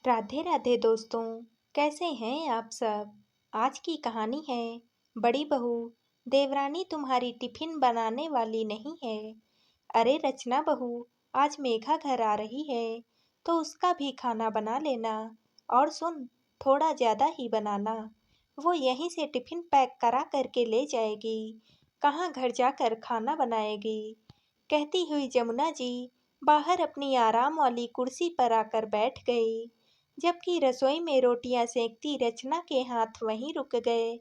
राधे राधे दोस्तों। कैसे हैं आप सब। आज की कहानी है बड़ी बहू। देवरानी तुम्हारी टिफिन बनाने वाली नहीं है। अरे रचना बहू, आज मेघा घर आ रही है तो उसका भी खाना बना लेना। और सुन, थोड़ा ज्यादा ही बनाना। वो यहीं से टिफिन पैक करा करके ले जाएगी, कहाँ घर जाकर खाना बनाएगी। कहती हुई जमुना जी बाहर अपनी आराम वाली कुर्सी पर आकर बैठ गई, जबकि रसोई में रोटियां सेकती रचना के हाथ वहीं रुक गए।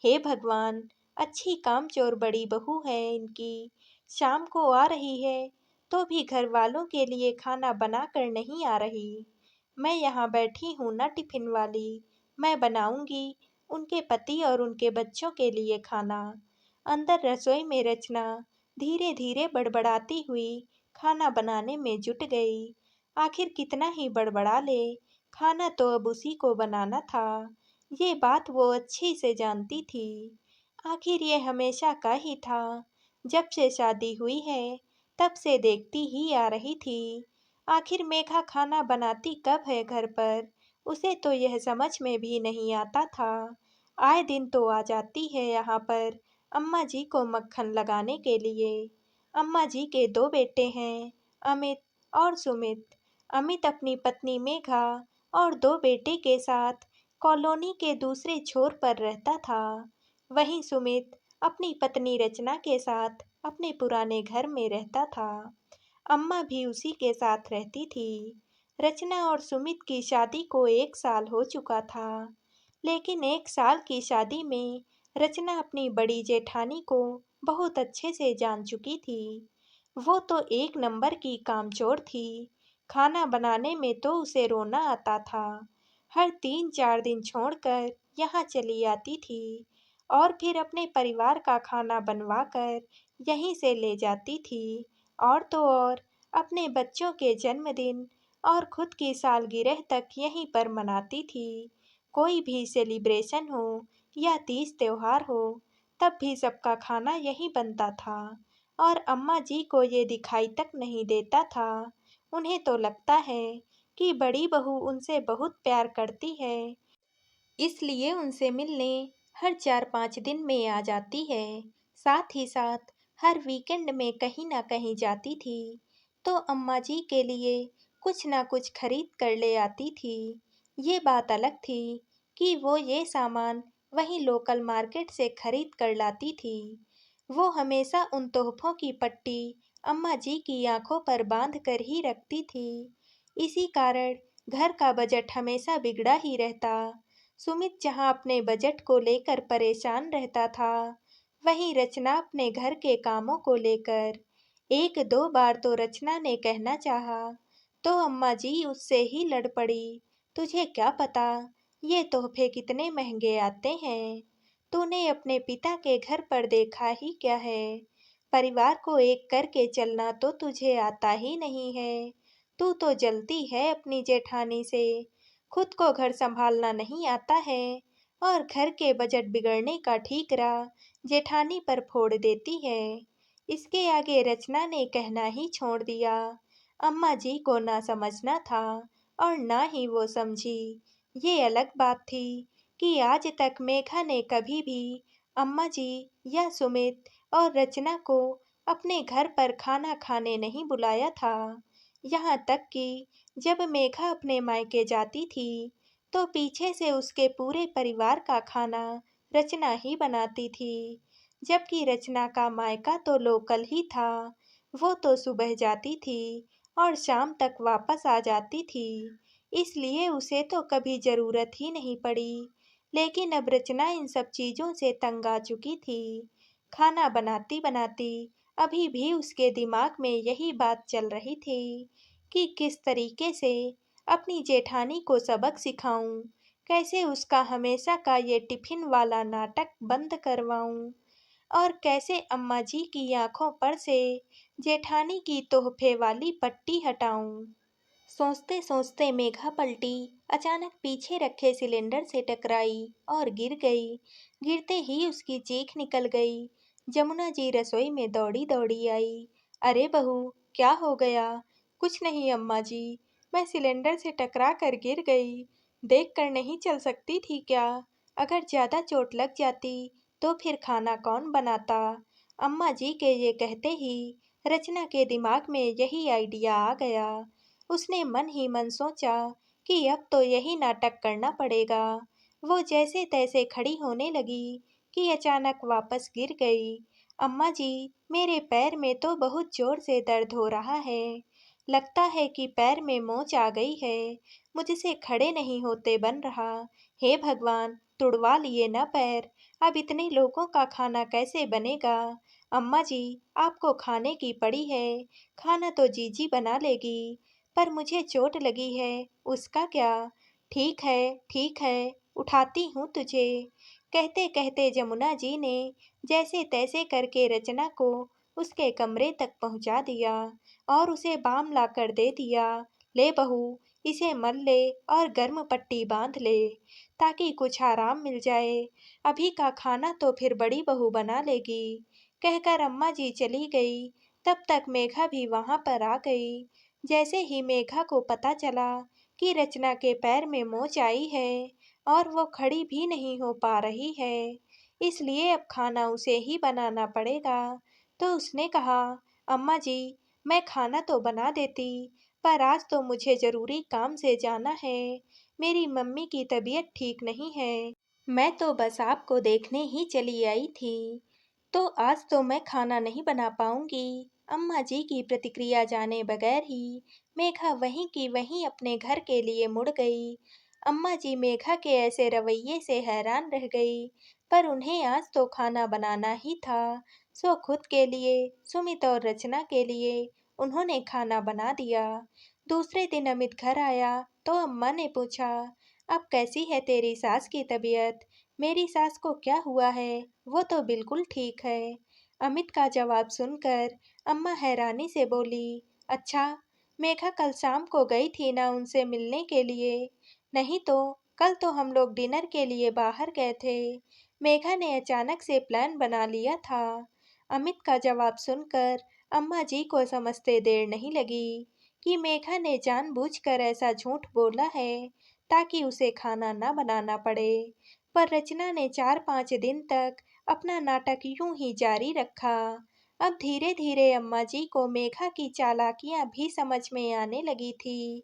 हे भगवान, अच्छी कामचोर बड़ी बहू है इनकी। शाम को आ रही है तो भी घर वालों के लिए खाना बना कर नहीं आ रही। मैं यहाँ बैठी हूँ ना टिफिन वाली, मैं बनाऊंगी उनके पति और उनके बच्चों के लिए खाना। अंदर रसोई में रचना धीरे धीरे बड़बड़ाती हुई खाना बनाने में जुट गई। आखिर कितना ही बड़बड़ा ले, खाना तो अब उसी को बनाना था। ये बात वो अच्छी से जानती थी। आखिर ये हमेशा का ही था। जब से शादी हुई है तब से देखती ही आ रही थी। आखिर मेघा खाना बनाती कब है घर पर, उसे तो यह समझ में भी नहीं आता था। आए दिन तो आ जाती है यहाँ पर अम्मा जी को मक्खन लगाने के लिए। अम्मा जी के दो बेटे हैं, अमित और सुमित। अमित अपनी पत्नी मेघा और दो बेटे के साथ कॉलोनी के दूसरे छोर पर रहता था। वहीं सुमित अपनी पत्नी रचना के साथ अपने पुराने घर में रहता था। अम्मा भी उसी के साथ रहती थी। रचना और सुमित की शादी को 1 साल हो चुका था, लेकिन 1 साल की शादी में रचना अपनी बड़ी जेठानी को बहुत अच्छे से जान चुकी थी। वो तो एक नंबर की कामचोर थी। खाना बनाने में तो उसे रोना आता था। हर 3-4 दिन छोड़कर यहाँ चली आती थी और फिर अपने परिवार का खाना बनवा कर यहीं से ले जाती थी। और तो और अपने बच्चों के जन्मदिन और खुद की सालगिरह तक यहीं पर मनाती थी। कोई भी सेलिब्रेशन हो या तीज त्योहार हो, तब भी सबका खाना यहीं बनता था। और अम्मा जी को ये दिखाई तक नहीं देता था। उन्हें तो लगता है कि बड़ी बहू उनसे बहुत प्यार करती है, इसलिए उनसे मिलने हर 4-5 दिन में आ जाती है। साथ ही साथ हर वीकेंड में कहीं ना कहीं जाती थी तो अम्मा जी के लिए कुछ ना कुछ खरीद कर ले आती थी। ये बात अलग थी कि वो ये सामान वहीं लोकल मार्केट से खरीद कर लाती थी। वो हमेशा उन तोहफों की पट्टी अम्मा जी की आंखों पर बांध कर ही रखती थी। इसी कारण घर का बजट हमेशा बिगड़ा ही रहता। सुमित जहाँ अपने बजट को लेकर परेशान रहता था, वहीं रचना अपने घर के कामों को लेकर। 1-2 बार तो रचना ने कहना चाहा, तो अम्मा जी उससे ही लड़ पड़ी। तुझे क्या पता ये तोहफे कितने महंगे आते हैं। तूने अपने पिता के घर पर देखा ही क्या है। परिवार को एक करके चलना तो तुझे आता ही नहीं है। तू तो जलती है अपनी जेठानी से। खुद को घर संभालना नहीं आता है और घर के बजट बिगड़ने का ठीकरा जेठानी पर फोड़ देती है। इसके आगे रचना ने कहना ही छोड़ दिया। अम्मा जी को ना समझना था और ना ही वो समझी। ये अलग बात थी कि आज तक मेघा ने कभी भी अम्मा जी या सुमित और रचना को अपने घर पर खाना खाने नहीं बुलाया था। यहाँ तक कि जब मेघा अपने मायके जाती थी तो पीछे से उसके पूरे परिवार का खाना रचना ही बनाती थी। जबकि रचना का मायका तो लोकल ही था। वो तो सुबह जाती थी और शाम तक वापस आ जाती थी, इसलिए उसे तो कभी जरूरत ही नहीं पड़ी। लेकिन अब रचना इन सब चीजों से तंग आ चुकी थी। खाना बनाती बनाती अभी भी उसके दिमाग में यही बात चल रही थी कि किस तरीके से अपनी जेठानी को सबक सिखाऊं, कैसे उसका हमेशा का ये टिफिन वाला नाटक बंद करवाऊं और कैसे अम्मा जी की आंखों पर से जेठानी की तोहफे वाली पट्टी हटाऊं। सोचते सोचते मेघा पलटी, अचानक पीछे रखे सिलेंडर से टकराई और गिर गई। गिरते ही उसकी चीख निकल गई। जमुना जी रसोई में दौड़ी दौड़ी आई। अरे बहू, क्या हो गया। कुछ नहीं अम्मा जी, मैं सिलेंडर से टकरा कर गिर गई। देखकर नहीं चल सकती थी क्या? अगर ज़्यादा चोट लग जाती तो फिर खाना कौन बनाता? अम्मा जी के ये कहते ही रचना के दिमाग में यही आइडिया आ गया। उसने मन ही मन सोचा कि अब तो यही नाटक करना पड़ेगा। वो जैसे तैसे खड़ी होने लगी कि अचानक वापस गिर गई। अम्मा जी, मेरे पैर में तो बहुत जोर से दर्द हो रहा है। लगता है कि पैर में मोच आ गई है। मुझसे खड़े नहीं होते बन रहा। हे भगवान, तुड़वा लिए ना पैर। अब इतने लोगों का खाना कैसे बनेगा? अम्मा जी, आपको खाने की पड़ी है। खाना तो जीजी बना लेगी। पर मुझे चोट लगी है, उसका क्या? ठीक है, उठाती हूँ तुझे। कहते कहते जमुना जी ने जैसे तैसे करके रचना को उसके कमरे तक पहुंचा दिया और उसे बाम लाकर दे दिया। ले बहू, इसे मल ले और गर्म पट्टी बांध ले ताकि कुछ आराम मिल जाए। अभी का खाना तो फिर बड़ी बहू बना लेगी। कहकर अम्मा जी चली गई। तब तक मेघा भी वहां पर आ गई। जैसे ही मेघा को पता चला कि रचना के पैर में मोच आई है और वो खड़ी भी नहीं हो पा रही है, इसलिए अब खाना उसे ही बनाना पड़ेगा। तो उसने कहा, अम्मा जी, मैं खाना तो बना देती, पर आज तो मुझे ज़रूरी काम से जाना है। मेरी मम्मी की तबीयत ठीक नहीं है। मैं तो बस आपको देखने ही चली आई थी। तो आज तो मैं खाना नहीं बना पाऊंगी। अम्मा जी की प्रतिक्रिया जाने बगैर ही मेघा वहीं की वहीं अपने घर के लिए मुड़ गई। अम्मा जी मेघा के ऐसे रवैये से हैरान रह गई, पर उन्हें आज तो खाना बनाना ही था। सो खुद के लिए, सुमित और रचना के लिए उन्होंने खाना बना दिया। दूसरे दिन अमित घर आया तो अम्मा ने पूछा, अब कैसी है तेरी सास की तबीयत? मेरी सास को क्या हुआ है? वो तो बिल्कुल ठीक है। अमित का जवाब सुनकर अम्मा हैरानी से बोली, अच्छा, मेघा कल शाम को गई थी ना उनसे मिलने के लिए? नहीं तो, कल तो हम लोग डिनर के लिए बाहर गए थे। मेघा ने अचानक से प्लान बना लिया था। अमित का जवाब सुनकर अम्मा जी को समझते देर नहीं लगी कि मेघा ने जानबूझकर ऐसा झूठ बोला है ताकि उसे खाना न बनाना पड़े। पर रचना ने 4-5 दिन तक अपना नाटक यूं ही जारी रखा। अब धीरे धीरे अम्मा जी को मेघा की चालाकियां भी समझ में आने लगी थी।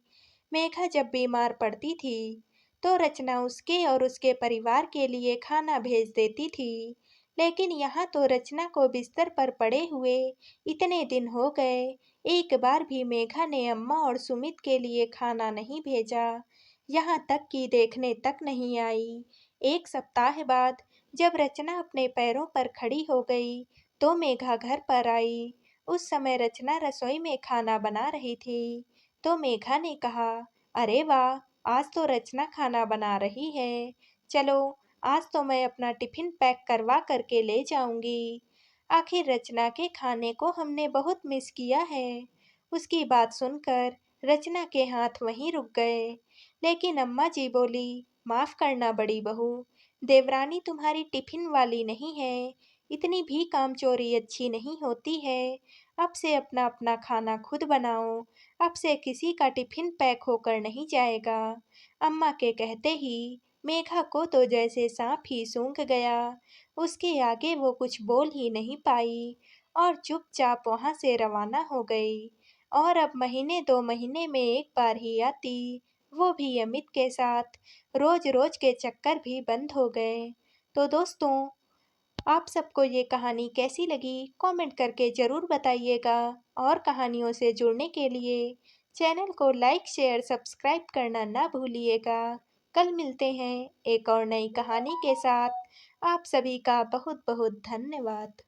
मेघा जब बीमार पड़ती थी तो रचना उसके और उसके परिवार के लिए खाना भेज देती थी। लेकिन यहाँ तो रचना को बिस्तर पर पड़े हुए इतने दिन हो गए, एक बार भी मेघा ने अम्मा और सुमित के लिए खाना नहीं भेजा। यहाँ तक कि देखने तक नहीं आई। एक सप्ताह बाद जब रचना अपने पैरों पर खड़ी हो गई तो मेघा घर पर आई। उस समय रचना रसोई में खाना बना रही थी। तो मेघा ने कहा, अरे वाह, आज तो रचना खाना बना रही है। चलो, आज तो मैं अपना टिफिन पैक करवा करके ले जाऊंगी। आखिर रचना के खाने को हमने बहुत मिस किया है। उसकी बात सुनकर रचना के हाथ वहीं रुक गए। लेकिन अम्मा जी बोली, माफ करना बड़ी बहू, देवरानी तुम्हारी टिफिन वाली नहीं है। इतनी भी कामचोरी अच्छी नहीं होती है। अब से अपना अपना खाना खुद बनाओ। अब से किसी का टिफिन पैक होकर नहीं जाएगा। अम्मा के कहते ही मेघा को तो जैसे सांप ही सूंघ गया। उसके आगे वो कुछ बोल ही नहीं पाई और चुपचाप वहां से रवाना हो गई। और अब महीने 2 महीने में एक बार ही आती, वो भी अमित के साथ। रोज रोज के चक्कर भी बंद हो गए। तो दोस्तों, आप सबको ये कहानी कैसी लगी कमेंट करके ज़रूर बताइएगा। और कहानियों से जुड़ने के लिए चैनल को लाइक शेयर सब्सक्राइब करना ना भूलिएगा। कल मिलते हैं एक और नई कहानी के साथ। आप सभी का बहुत बहुत धन्यवाद।